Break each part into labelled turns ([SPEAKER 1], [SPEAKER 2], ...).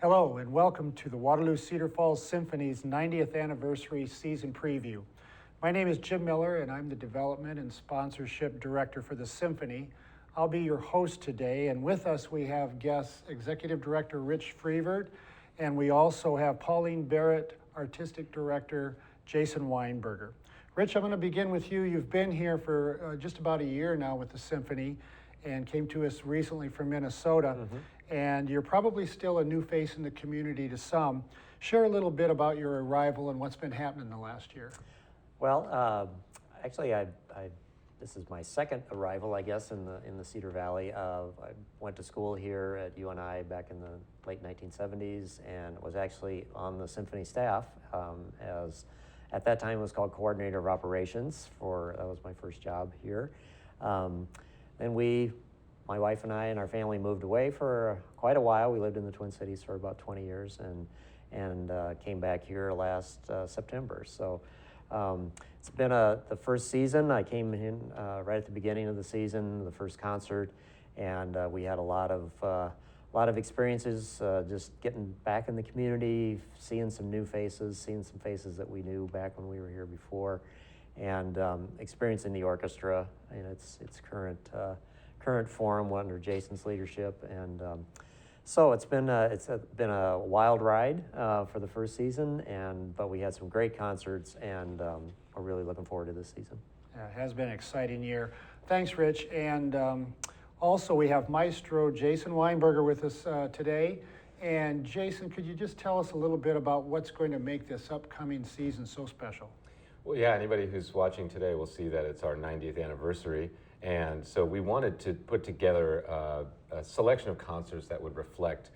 [SPEAKER 1] Hello and welcome to the Waterloo-Cedar Falls Symphony's 90th anniversary season preview. My name is Jim Miller and I'm the Development and Sponsorship Director for the Symphony. I'll be your host today, and with us we have guest Executive Director Rich Freevert, and we also have Pauline Barrett, Artistic Director Jason Weinberger. Rich, I'm going to begin with you. You've been here for just about a year now with the Symphony and came to us recently from Minnesota. And you're probably still a new face in the community to some. Share a little bit about your arrival and what's been happening the last year.
[SPEAKER 2] Well, actually, this is my second arrival, I guess, in the Cedar Valley. I went to school here at UNI back in the late 1970s and was actually on the Symphony staff as, at that time, it was called Coordinator of Operations. That was my first job here. Then my wife and I and our family moved away for quite a while. We lived in the Twin Cities for about 20 years and came back here last September. So it's been the first season. I came in right at the beginning of the season, the first concert, and we had a lot of experiences just getting back in the community, seeing some new faces, seeing some faces that we knew back when we were here before, and experiencing the orchestra in its current form under Jason's leadership, and so it's been a wild ride for the first season, but we had some great concerts, and we're really looking forward to this season.
[SPEAKER 1] Yeah, it has been an exciting year. Thanks, Rich. And also we have Maestro Jason Weinberger with us today. And Jason, could you just tell us a little bit about what's going to make this upcoming season so special?
[SPEAKER 3] Well, yeah, anybody who's watching today will see that it's our 90th anniversary. And so we wanted to put together a selection of concerts that would reflect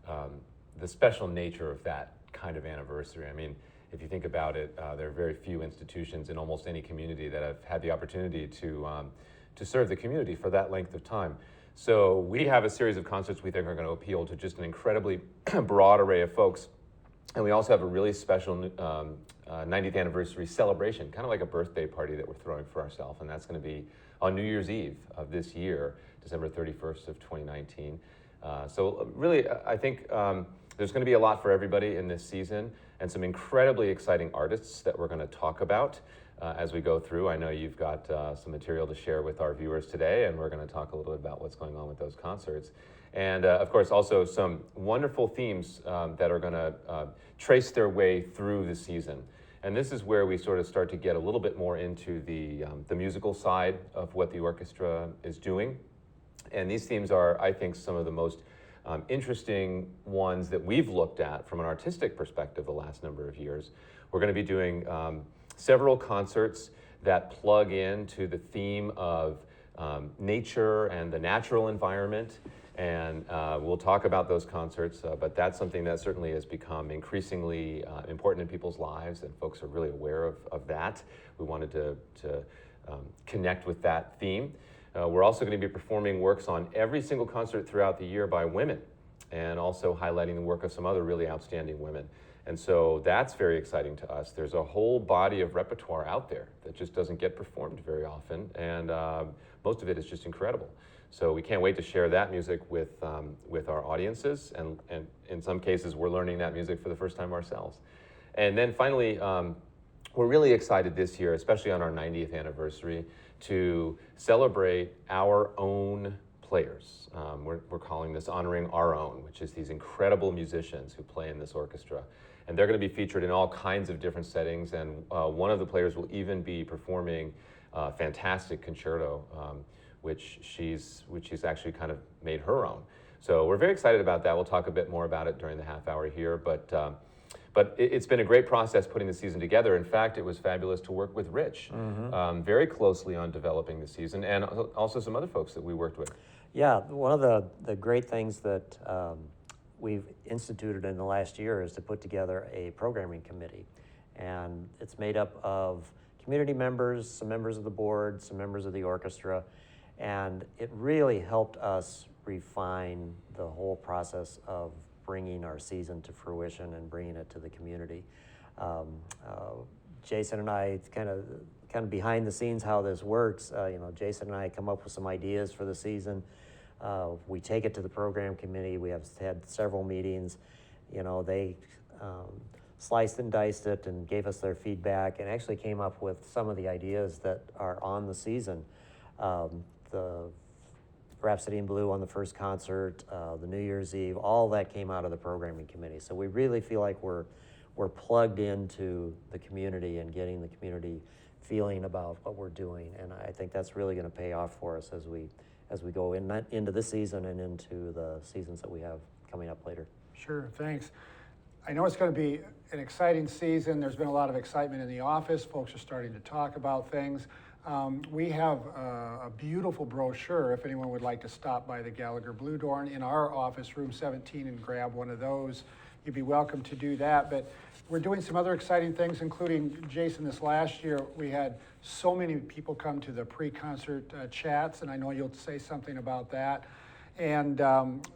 [SPEAKER 3] the special nature of that kind of anniversary. I mean, if you think about it, there are very few institutions in almost any community that have had the opportunity to serve the community for that length of time. So we have a series of concerts we think are going to appeal to just an incredibly broad array of folks. And we also have a really special 90th anniversary celebration, kind of like a birthday party that we're throwing for ourselves. And that's going to be on New Year's Eve of this year, December 31st of 2019. So really, I think there's going to be a lot for everybody in this season and some incredibly exciting artists that we're going to talk about as we go through. I know you've got some material to share with our viewers today, and we're going to talk a little bit about what's going on with those concerts. And of course, also some wonderful themes that are going to trace their way through the season. And this is where we sort of start to get a little bit more into the musical side of what the orchestra is doing. And these themes are, I think, some of the most interesting ones that we've looked at from an artistic perspective the last number of years. We're going to be doing several concerts that plug into the theme of nature and the natural environment. And we'll talk about those concerts, but that's something that certainly has become increasingly important in people's lives, and folks are really aware of that. We wanted to connect with that theme. We're also going to be performing works on every single concert throughout the year by women, and also highlighting the work of some other really outstanding women. And so that's very exciting to us. There's a whole body of repertoire out there that just doesn't get performed very often, and most of it is just incredible. So we can't wait to share that music with our audiences, and in some cases we're learning that music for the first time ourselves. And then finally, we're really excited this year, especially on our 90th anniversary, to celebrate our own players. We're calling this Honoring Our Own, which is these incredible musicians who play in this orchestra. And they're going to be featured in all kinds of different settings, and one of the players will even be performing a fantastic concerto, which she's actually kind of made her own. So we're very excited about that. We'll talk a bit more about it during the half hour here, but it's been a great process putting the season together. In fact, it was fabulous to work with Rich very closely on developing the season, and also some other folks that we worked with.
[SPEAKER 2] Yeah, one of the great things that we've instituted in the last year is to put together a programming committee, and it's made up of community members, some members of the board, some members of the orchestra, and it really helped us refine the whole process of bringing our season to fruition and bringing it to the community. Jason and I kind of behind the scenes how this works. Jason and I come up with some ideas for the season. We take it to the program committee. We have had several meetings, They sliced and diced it and gave us their feedback and actually came up with some of the ideas that are on the season. The Rhapsody in Blue on the first concert, the New Year's Eve, all that came out of the programming committee. So we really feel like we're plugged into the community and getting the community feeling about what we're doing. And I think that's really going to pay off for us as we go into this season and into the seasons that we have coming up later.
[SPEAKER 1] Sure, thanks. I know it's going to be an exciting season. There's been a lot of excitement in the office. Folks are starting to talk about things. We have a beautiful brochure if anyone would like to stop by the Gallagher Blue Door in our office, room 17, and grab one of those. You'd be welcome to do that. But we're doing some other exciting things, including, Jason, this last year, we had so many people come to the pre-concert chats, and I know you'll say something about that. And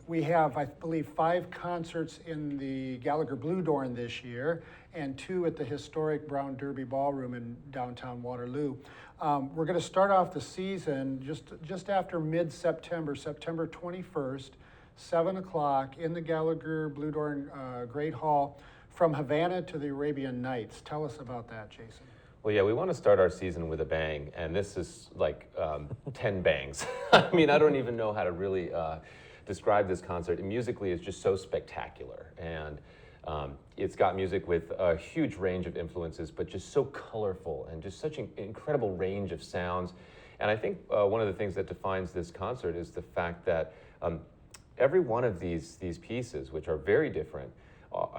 [SPEAKER 1] we have, I believe, 5 concerts in the Gallagher Blue Dorn this year, and 2 at the historic Brown Derby Ballroom in downtown Waterloo. We're going to start off the season just after mid-September, September 21st, 7 o'clock in the Gallagher Blue Dorn Great Hall, from Havana to the Arabian Nights. Tell us about that, Jason.
[SPEAKER 3] Well, yeah, we want to start our season with a bang, and this is like 10 bangs. I mean, I don't even know how to really describe this concert. And musically, it's just so spectacular, and it's got music with a huge range of influences, but just so colorful and just such an incredible range of sounds. And I think one of the things that defines this concert is the fact that every one of these pieces, which are very different,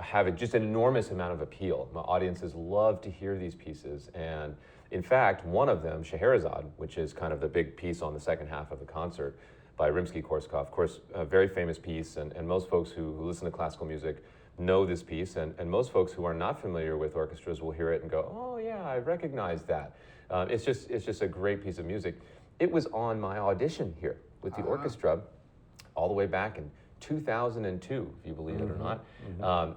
[SPEAKER 3] have just an enormous amount of appeal. My audiences love to hear these pieces, and in fact, one of them, Scheherazade, which is kind of the big piece on the second half of the concert by Rimsky-Korsakov, of course, a very famous piece, and most folks who listen to classical music know this piece, and most folks who are not familiar with orchestras will hear it and go, oh yeah, I recognize that. It's just a great piece of music. It was on my audition here with the orchestra all the way back in 2002, if you believe it or not.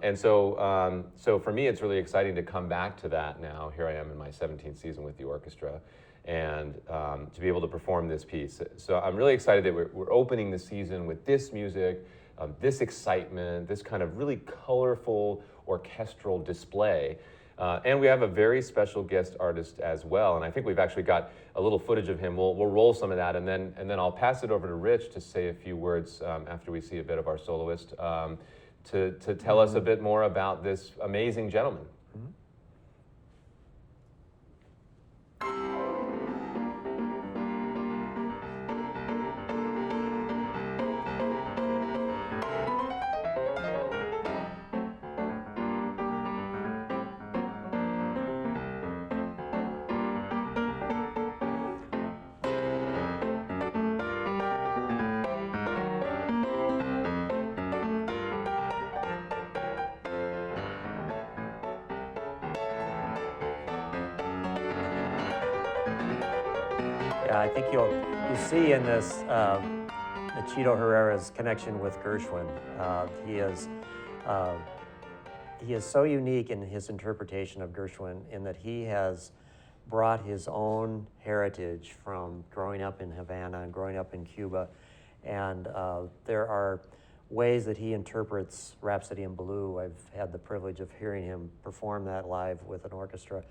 [SPEAKER 3] And so for me, it's really exciting to come back to that now. Here I am in my 17th season with the orchestra, and to be able to perform this piece. So I'm really excited that we're opening the season with this music, this excitement, this kind of really colorful orchestral display. And we have a very special guest artist as well, and I think we've actually got a little footage of him. We'll roll some of that, and then I'll pass it over to Rich to say a few words after we see a bit of our soloist to tell us a bit more about this amazing gentleman.
[SPEAKER 2] Yeah, I think you see in this Chito Herrera's connection with Gershwin. He is so unique in his interpretation of Gershwin in that he has brought his own heritage from growing up in Havana and growing up in Cuba, and there are ways that he interprets Rhapsody in Blue. I've had the privilege of hearing him perform that live with an orchestra.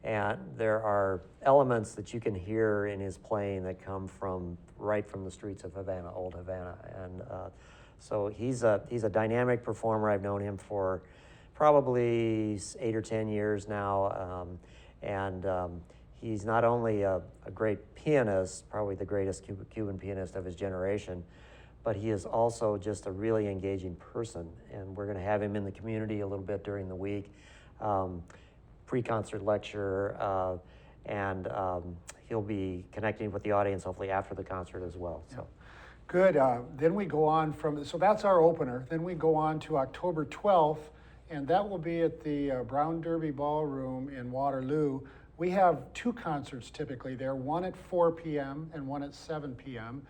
[SPEAKER 2] And there are elements that you can hear in his playing that come right from the streets of Havana, old Havana. And so he's a dynamic performer. I've known him for probably 8 or 10 years now. He's not only a great pianist, probably the greatest Cuban pianist of his generation, but he is also just a really engaging person. And we're going to have him in the community a little bit during the week. Pre-concert lecture, and he'll be connecting with the audience hopefully after the concert as well. So.
[SPEAKER 1] Good. Then we go on so that's our opener. Then we go on to October 12th, and that will be at the Brown Derby Ballroom in Waterloo. We have 2 concerts typically there, one at 4 p.m. and one at 7 p.m.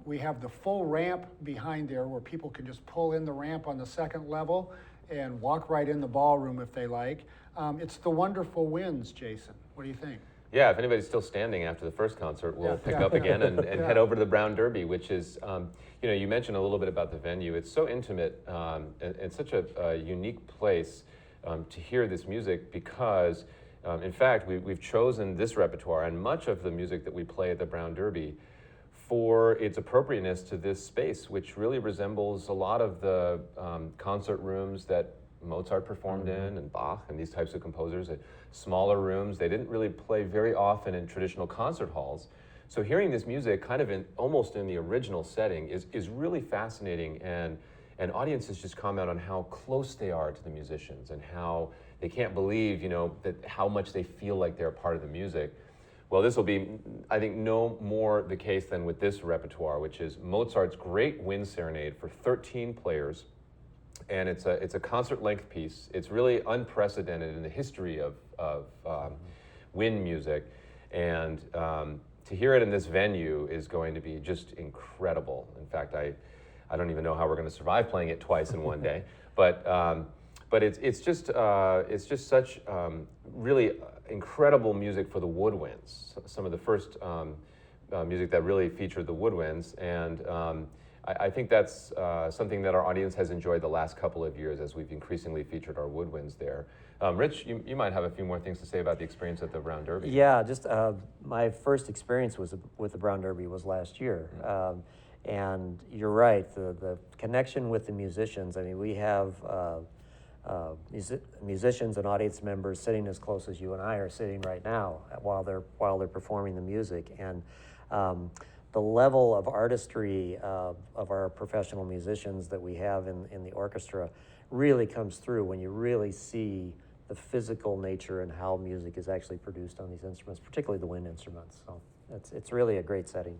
[SPEAKER 1] We have the full ramp behind there where people can just pull in the ramp on the second level and walk right in the ballroom if they like. It's the Wonderful Winds, Jason. What do you think?
[SPEAKER 3] Yeah, if anybody's still standing after the first concert, we'll pick
[SPEAKER 1] Yeah.
[SPEAKER 3] up again and
[SPEAKER 1] Yeah.
[SPEAKER 3] head over to the Brown Derby, which is, you mentioned a little bit about the venue. It's so intimate and such a unique place to hear this music because, in fact, we've chosen this repertoire and much of the music that we play at the Brown Derby for its appropriateness to this space, which really resembles a lot of the concert rooms that Mozart performed in and Bach and these types of composers at smaller rooms. They didn't really play very often in traditional concert halls. So hearing this music kind of almost in the original setting is really fascinating, and audiences just comment on how close they are to the musicians and how they can't believe, that how much they feel like they're a part of the music. Well, this will be, I think, no more the case than with this repertoire, which is Mozart's Great Wind Serenade for 13 players. And it's a concert-length piece. It's really unprecedented in the history of wind music. And to hear it in this venue is going to be just incredible. In fact, I don't even know how we're going to survive playing it twice in one day. But it's just such really incredible music for the woodwinds. Some of the first music that really featured the woodwinds, and I think that's something that our audience has enjoyed the last couple of years as we've increasingly featured our woodwinds there. Rich, you might have a few more things to say about the experience at the Brown Derby.
[SPEAKER 2] Yeah, just my first experience with the Brown Derby was last year. And you're right, the connection with the musicians. I mean, we have musicians and audience members sitting as close as you and I are sitting right now while they're performing the music, and the level of artistry of our professional musicians that we have in the orchestra really comes through when you really see the physical nature and how music is actually produced on these instruments, particularly the wind instruments. So it's really a great setting.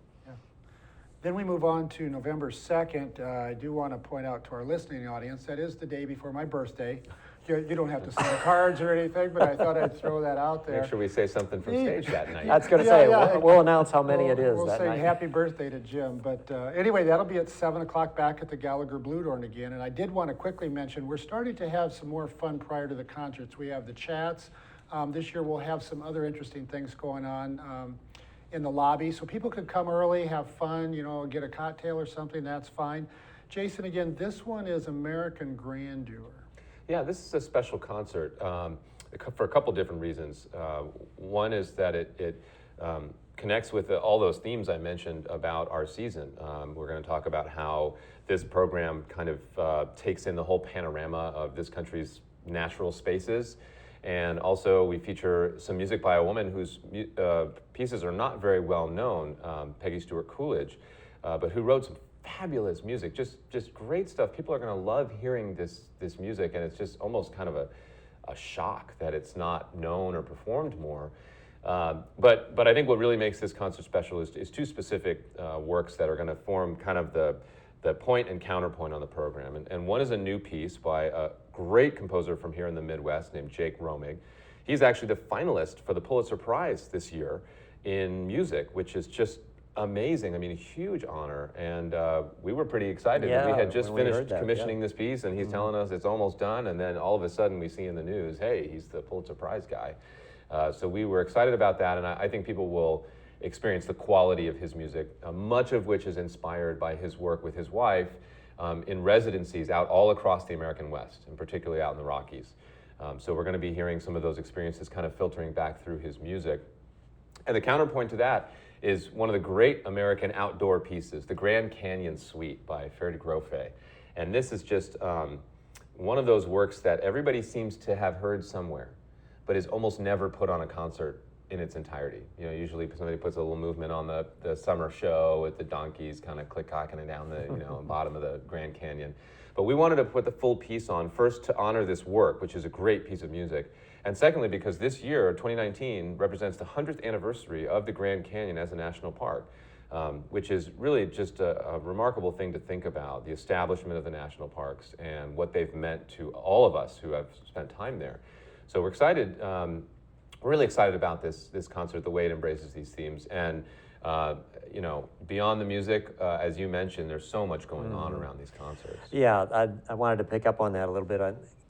[SPEAKER 1] Then we move on to November 2nd. I do want to point out to our listening audience, that is the day before my birthday. You don't have to send cards or anything, but I thought I'd throw that out there.
[SPEAKER 3] Make sure we say something from stage that night.
[SPEAKER 2] That's going to say, we'll announce how many it is
[SPEAKER 1] We'll
[SPEAKER 2] that
[SPEAKER 1] say
[SPEAKER 2] night.
[SPEAKER 1] happy birthday to Jim. But anyway, that'll be at 7 o'clock back at the Gallagher Bluedorn again. And I did want to quickly mention, we're starting to have some more fun prior to the concerts. We have the chats. This year we'll have some other interesting things going on in the lobby. So people could come early, have fun, get a cocktail or something, that's fine. Jason, again, this one is American Grandeur.
[SPEAKER 3] Yeah, this is a special concert for a couple different reasons. One is that it connects with all those themes I mentioned about our season. We're going to talk about how this program kind of takes in the whole panorama of this country's natural spaces. And also we feature some music by a woman whose pieces are not very well known, Peggy Stewart Coolidge, but who wrote some fabulous music, just great stuff. People are going to love hearing this music, and it's just almost kind of a shock that it's not known or performed more. But I think what really makes this concert special is two specific works that are going to form kind of the point and counterpoint on the program. And one is a new piece by a great composer from here in the Midwest named Jake Romig. He's actually the finalist for the Pulitzer Prize this year in music, which is just amazing. I mean, a huge honor. And we were pretty excited.
[SPEAKER 2] Yeah,
[SPEAKER 3] We had just
[SPEAKER 2] when we
[SPEAKER 3] finished
[SPEAKER 2] heard that,
[SPEAKER 3] commissioning this piece, and he's telling us it's almost done. And then all of a sudden we see in the news, hey, he's the Pulitzer Prize guy. So we were excited about that, and I think people will experience the quality of his music, much of which is inspired by his work with his wife in residencies out all across the American West, and particularly out in the Rockies. So we're going to be hearing some of those experiences kind of filtering back through his music. And the counterpoint to that is one of the great American outdoor pieces, the Grand Canyon Suite by Ferde Grofe. And this is just one of those works that everybody seems to have heard somewhere, but is almost never put on a concert in its entirety. Usually somebody puts a little movement on the summer show with the donkeys kind of click-clacking down the bottom of the Grand Canyon. But we wanted to put the full piece on, first to honor this work, which is a great piece of music, and secondly because this year, 2019, represents the 100th anniversary of the Grand Canyon as a national park, which is really just a remarkable thing to think about, the establishment of the national parks and what they've meant to all of us who have spent time there. So we're excited. We're really excited about this concert, the way it embraces these themes. And, beyond the music, as you mentioned, there's so much going on around these concerts.
[SPEAKER 2] Yeah, I wanted to pick up on that a little bit.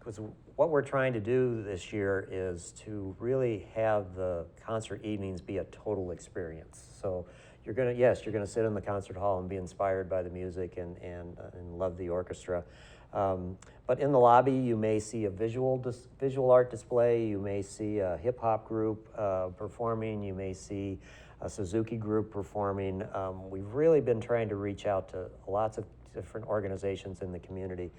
[SPEAKER 2] because what we're trying to do this year is to really have the concert evenings be a total experience. So you're gonna sit in the concert hall and be inspired by the music and love the orchestra. But in the lobby, you may see a visual art display. You may see a hip hop group performing. You may see a Suzuki group performing. We've really been trying to reach out to lots of different organizations in the community.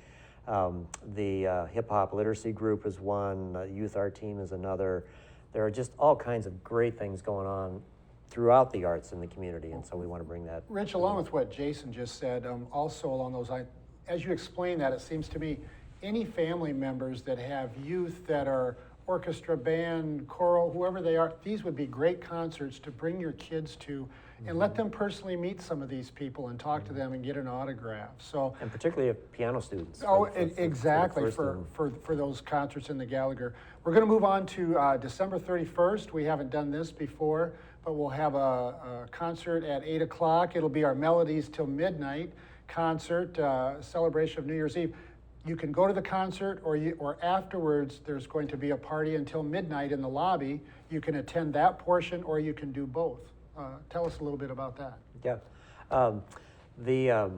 [SPEAKER 2] The hip hop literacy group is one. The youth art team is another. There are just all kinds of great things going on throughout the arts in the community, and so we want to bring that.
[SPEAKER 1] Rich, along with what Jason just said, also along those lines, as you explain that, it seems to me any family members that have youth that are orchestra, band, choral, whoever they are, these would be great concerts to bring your kids to and let them personally meet some of these people and talk to them and get an autograph. So,
[SPEAKER 2] and particularly if piano students.
[SPEAKER 1] Exactly, for those concerts in the Gallagher. We're going to move on to December 31st. We haven't done this before, but we'll have a concert at 8 o'clock. It'll be our Melodies Till Midnight concert, celebration of New Year's Eve. You can go to the concert, or afterwards, there's going to be a party until midnight in the lobby. You can attend that portion, or you can do both. Tell us a little bit about that.
[SPEAKER 2] Yeah. The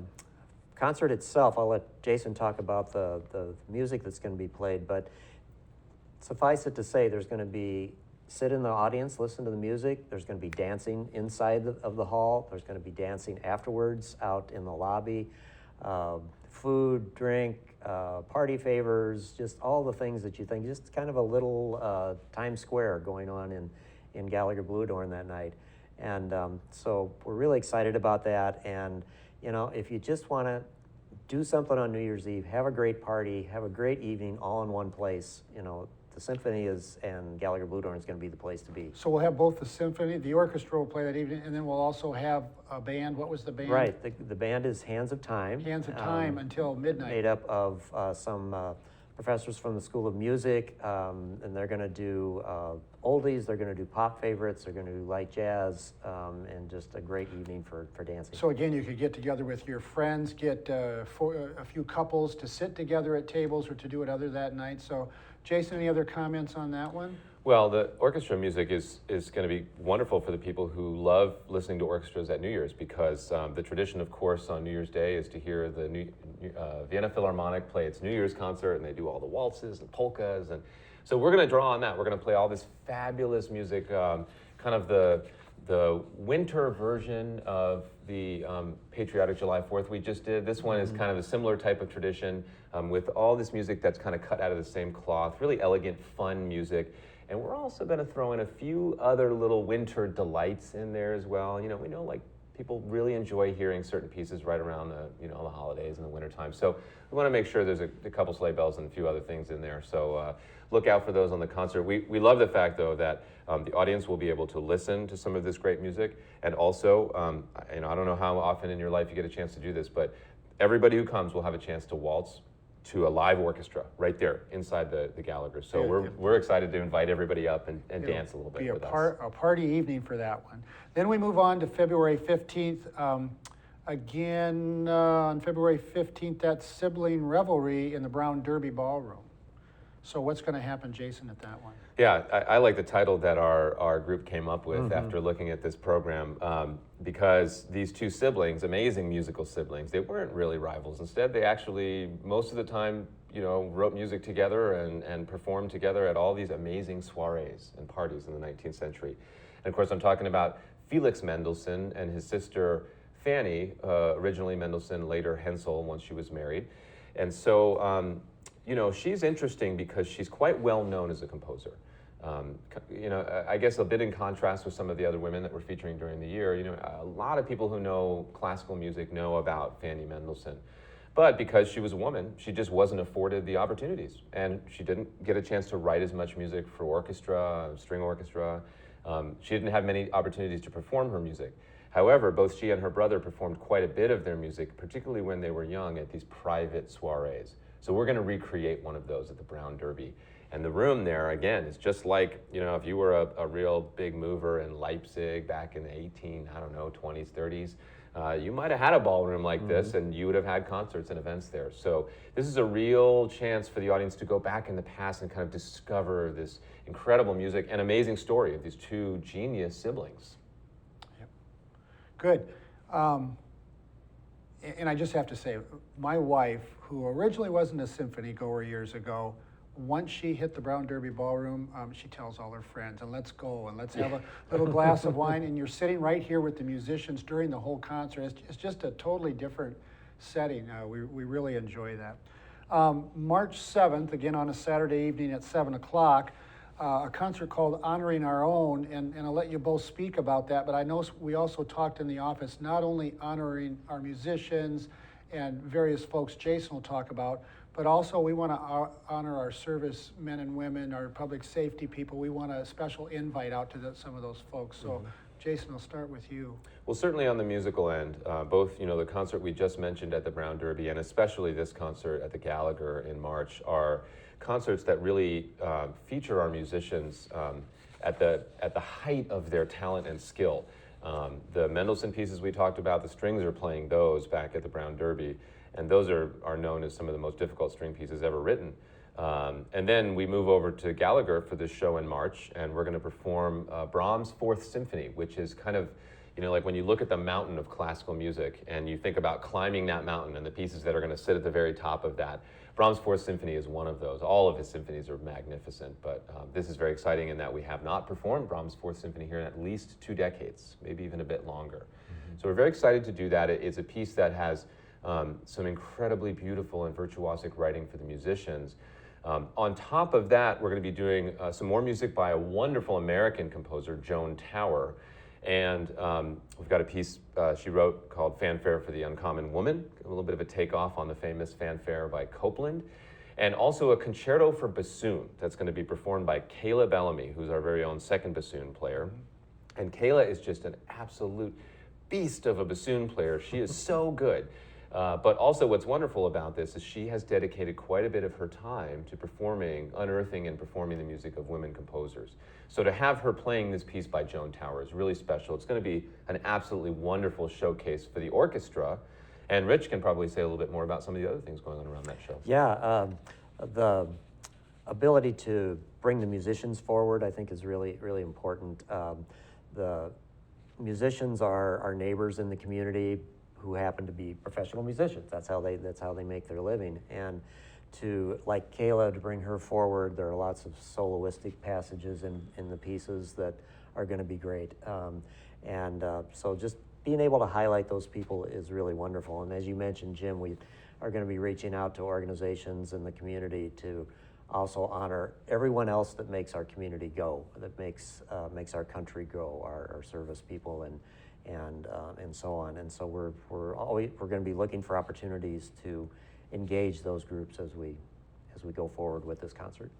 [SPEAKER 2] concert itself, I'll let Jason talk about the music that's going to be played, but suffice it to say, there's going to be sit in the audience, listen to the music. There's going to be dancing inside of the hall. There's going to be dancing afterwards out in the lobby. Food, drink, party favors, just all the things that you think, just kind of a little Times Square going on in Gallagher Blue Dorn that night. And so we're really excited about that. And, you know, if you just want to do something on New Year's Eve, have a great party, have a great evening all in one place, you know, the Symphony and Gallagher Blue Dorn is going to be the place to be.
[SPEAKER 1] So we'll have both the Symphony, the orchestra will play that evening, and then we'll also have a band. What was the band?
[SPEAKER 2] Right. The band is Hands of Time.
[SPEAKER 1] Hands of Time until midnight.
[SPEAKER 2] Made up of some professors from the School of Music, and they're going to do oldies, they're going to do pop favorites, they're going to do light jazz, and just a great evening for dancing.
[SPEAKER 1] So again, you could get together with your friends, get a few couples to sit together at tables or to do it other that night. So Jason, any other comments on that one?
[SPEAKER 3] Well, the orchestra music is going to be wonderful for the people who love listening to orchestras at New Year's, because the tradition, of course, on New Year's Day is to hear the Vienna Philharmonic play its New Year's concert, and they do all the waltzes and polkas. And so we're going to draw on that. We're going to play all this fabulous music, kind of the winter version of the Patriotic July 4th we just did. This one is kind of a similar type of tradition with all this music that's kind of cut out of the same cloth, really elegant, fun music. And we're also going to throw in a few other little winter delights in there as well. You know, we know like people really enjoy hearing certain pieces right around the holidays and the wintertime. So we want to make sure there's a couple sleigh bells and a few other things in there. So look out for those on the concert. We love the fact, though, that the audience will be able to listen to some of this great music. And also, I don't know how often in your life you get a chance to do this, but everybody who comes will have a chance to waltz to a live orchestra right there inside the Gallagher. So we're excited to invite everybody up and dance a little bit with us.
[SPEAKER 1] A party evening for that one. Then we move on to February 15th. Again, on February 15th, that's Sibling Revelry in the Brown Derby Ballroom. So what's going to happen, Jason, at that one?
[SPEAKER 3] Yeah, I like the title that our group came up with after looking at this program, because these two siblings, amazing musical siblings, they weren't really rivals. Instead, they actually, most of the time, wrote music together and performed together at all these amazing soirees and parties in the 19th century. And of course, I'm talking about Felix Mendelssohn and his sister Fanny, originally Mendelssohn, later Hensel, once she was married. And so, she's interesting because she's quite well known as a composer. I guess a bit in contrast with some of the other women that we're featuring during the year, a lot of people who know classical music know about Fanny Mendelssohn. But because she was a woman, she just wasn't afforded the opportunities. And she didn't get a chance to write as much music for orchestra, string orchestra. She didn't have many opportunities to perform her music. However, both she and her brother performed quite a bit of their music, particularly when they were young, at these private soirees. So we're going to recreate one of those at the Brown Derby. And the room there, again, is just like, if you were a real big mover in Leipzig back in the 20s, 30s, you might have had a ballroom like this, and you would have had concerts and events there. So this is a real chance for the audience to go back in the past and kind of discover this incredible music and amazing story of these two genius siblings.
[SPEAKER 1] Yep. Good. And I just have to say, my wife, who originally wasn't a symphony goer years ago, once she hit the Brown Derby Ballroom, she tells all her friends, and let's go, and let's have a little glass of wine, and you're sitting right here with the musicians during the whole concert. It's just a totally different setting. We really enjoy that. March 7th, again on a Saturday evening at 7 o'clock, a concert called Honoring Our Own, and I'll let you both speak about that, but I know we also talked in the office, not only honoring our musicians and various folks Jason will talk about, but also we want to honor our service men and women, our public safety people. We want a special invite out to some of those folks. So Jason, I'll start with you.
[SPEAKER 3] Well, certainly on the musical end, both the concert we just mentioned at the Brown Derby and especially this concert at the Gallagher in March are concerts that really feature our musicians at the height of their talent and skill. The Mendelssohn pieces we talked about, the strings are playing those back at the Brown Derby, and those are known as some of the most difficult string pieces ever written. And then we move over to Gallagher for this show in March, and we're going to perform Brahms' Fourth Symphony, which is kind of, like when you look at the mountain of classical music and you think about climbing that mountain and the pieces that are going to sit at the very top of that, Brahms' Fourth Symphony is one of those. All of his symphonies are magnificent, but this is very exciting in that we have not performed Brahms' Fourth Symphony here in at least 2 decades, maybe even a bit longer. So we're very excited to do that. It's a piece that has some incredibly beautiful and virtuosic writing for the musicians. On top of that, we're going to be doing some more music by a wonderful American composer, Joan Tower. And we've got a piece she wrote called Fanfare for the Uncommon Woman, a little bit of a takeoff on the famous Fanfare by Copland. And also a concerto for bassoon that's going to be performed by Kayla Bellamy, who's our very own second bassoon player. And Kayla is just an absolute beast of a bassoon player. She is so good. But also what's wonderful about this is she has dedicated quite a bit of her time to unearthing and performing the music of women composers. So to have her playing this piece by Joan Tower is really special. It's going to be an absolutely wonderful showcase for the orchestra. And Rich can probably say a little bit more about some of the other things going on around that show.
[SPEAKER 2] Yeah, the ability to bring the musicians forward, I think, is really, really important. The musicians are our neighbors in the community who happen to be professional musicians. That's how they make their living. And like Kayla, to bring her forward, there are lots of soloistic passages in the pieces that are going to be great. So just being able to highlight those people is really wonderful. And as you mentioned, Jim, we are going to be reaching out to organizations in the community to also honor everyone else that makes our community go, that makes our country go, our service people and so on. And so we're going to be looking for opportunities to engage those groups as we go forward with this concert.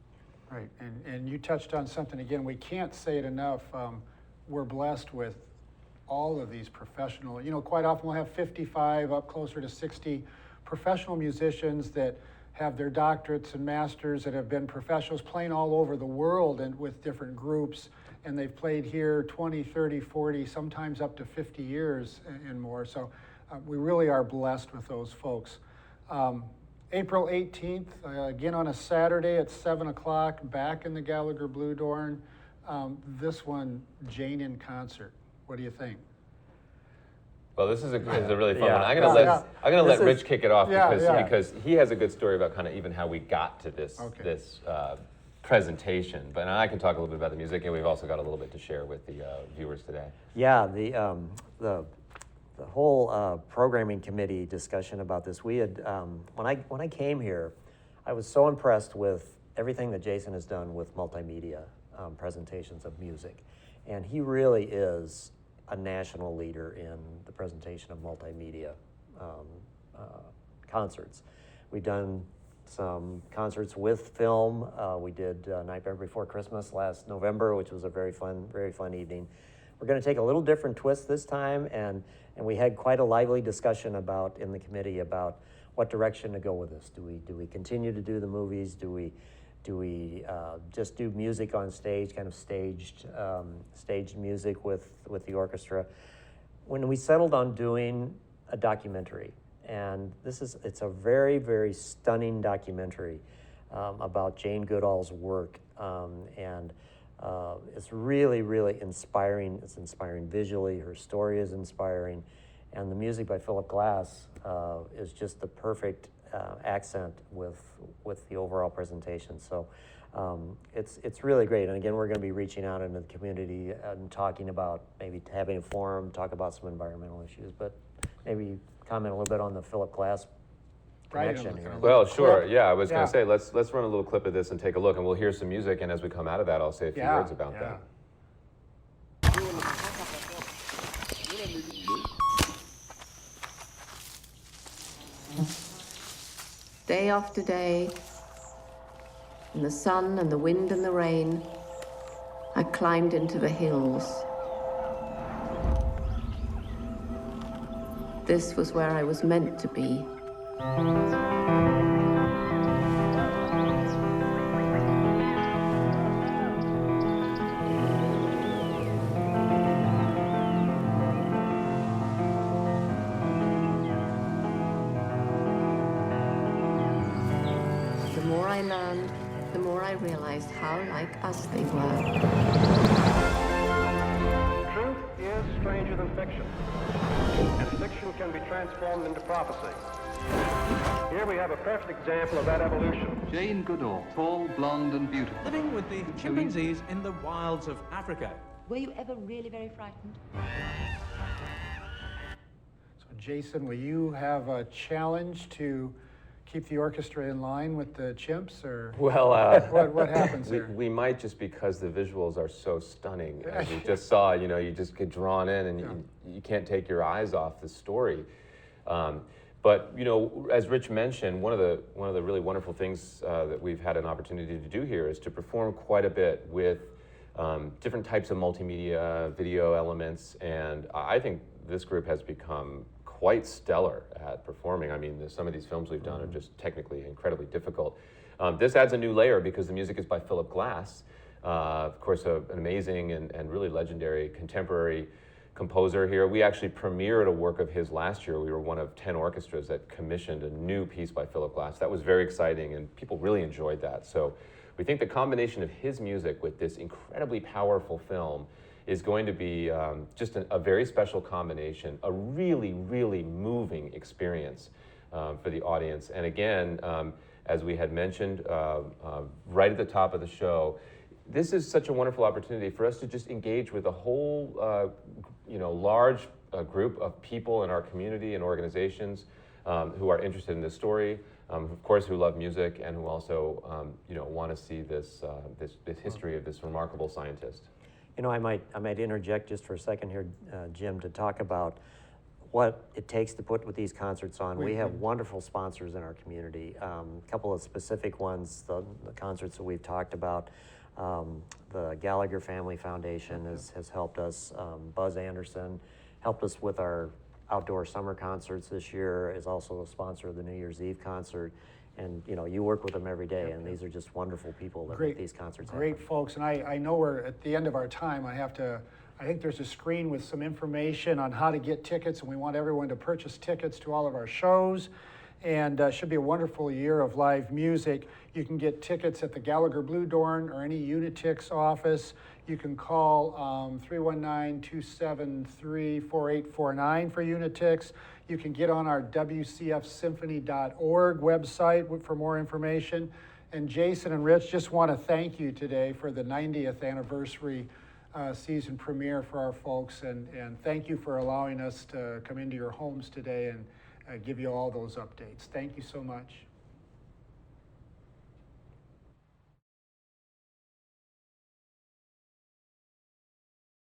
[SPEAKER 1] Right, and you touched on something again. We can't say it enough. We're blessed with all of these professional. Quite often we'll have 55, up closer to 60 professional musicians that have their doctorates and masters, that have been professionals playing all over the world and with different groups. And they've played here 20, 30, 40, sometimes up to 50 years and more. So we really are blessed with those folks. April 18th, again on a Saturday at 7 o'clock, back in the Gallagher Blue Dorn. This one, Jane in concert. What do you think?
[SPEAKER 3] Well, this is a really fun
[SPEAKER 2] Yeah.
[SPEAKER 3] one. I'm gonna let Rich kick it off
[SPEAKER 1] Yeah.
[SPEAKER 3] because he has a good story about kind of even how we got to this presentation. But I can talk a little bit about the music, and we've also got a little bit to share with the viewers today.
[SPEAKER 2] Yeah, the whole programming committee discussion about this. We had when I came here, I was so impressed with everything that Jason has done with multimedia presentations of music, and he really is a national leader in the presentation of multimedia concerts. We've done some concerts with film. We did Nightmare Before Christmas last November, which was a very fun evening. We're going to take a little different twist this time, and we had quite a lively discussion in the committee about what direction to go with this. Do we continue to do the movies? Do we just do music on stage, kind of staged music with the orchestra? when we settled on doing a documentary, and it's a very, very stunning documentary about Jane Goodall's work, and it's really, really inspiring. It's inspiring visually. Her story is inspiring, and the music by Philip Glass is just the perfect accent with the overall presentation. So it's really great. And again, we're going to be reaching out into the community and talking about maybe having a forum, talk about some environmental issues, but maybe comment a little bit on the Philip Glass connection here.
[SPEAKER 3] Well, sure.
[SPEAKER 1] Clip.
[SPEAKER 3] Yeah, I was going
[SPEAKER 1] Yeah.
[SPEAKER 3] to say let's run a little clip of this and take a look, and we'll hear some music. And as we come out of that, I'll say a few words about that.
[SPEAKER 4] Day after day, in the sun and the wind and the rain, I climbed into the hills. This was where I was meant to be. The more I learned, the more I realized how like us they were.
[SPEAKER 5] Truth is stranger than fiction, and fiction can be transformed into prophecy. Here we have a perfect example of that evolution.
[SPEAKER 6] Jane Goodall, tall, blonde, and beautiful.
[SPEAKER 7] Living with the chimpanzees in the wilds of Africa.
[SPEAKER 8] Were you ever really very frightened?
[SPEAKER 1] So Jason, will you have a challenge to keep the orchestra in line with the chimps, or
[SPEAKER 3] Well,
[SPEAKER 1] what happens there?
[SPEAKER 3] we might, just because the visuals are so stunning. As you just saw, you just get drawn in, and you can't take your eyes off the story. But as Rich mentioned, one of the really wonderful things that we've had an opportunity to do here is to perform quite a bit with different types of multimedia, video elements, and I think this group has become quite stellar at performing. I mean, some of these films we've done are just technically incredibly difficult. This adds a new layer because the music is by Philip Glass, of course, an amazing and really legendary contemporary composer here. We actually premiered a work of his last year. We were one of 10 orchestras that commissioned a new piece by Philip Glass. That was very exciting, and people really enjoyed that. So we think the combination of his music with this incredibly powerful film is going to be just a very special combination, a really, really moving experience for the audience. And again, as we had mentioned right at the top of the show, this is such a wonderful opportunity for us to just engage with a whole large group of people in our community and organizations who are interested in this story, of course, who love music, and who also want to see this history of this remarkable scientist.
[SPEAKER 2] I might interject just for a second here, Jim, to talk about what it takes to put these concerts on. We have wonderful sponsors in our community. A couple of specific ones, the concerts that we've talked about. The Gallagher Family Foundation has helped us. Buzz Anderson helped us with our outdoor summer concerts this year, is also a sponsor of the New Year's Eve concert. And you work with them every day, and these are just wonderful people that make these concerts happen.
[SPEAKER 1] Great folks, and I know we're at the end of our time. I think there's a screen with some information on how to get tickets, and we want everyone to purchase tickets to all of our shows. And should be a wonderful year of live music. You can get tickets at the Gallagher Blue Dorn or any Unitix office. You can call 319-273-4849 for Unitix. You can get on our WCFsymphony.org website for more information. And Jason and Rich, just want to thank you today for the 90th anniversary season premiere for our folks. And thank you for allowing us to come into your homes today and give you all those updates. Thank you so much.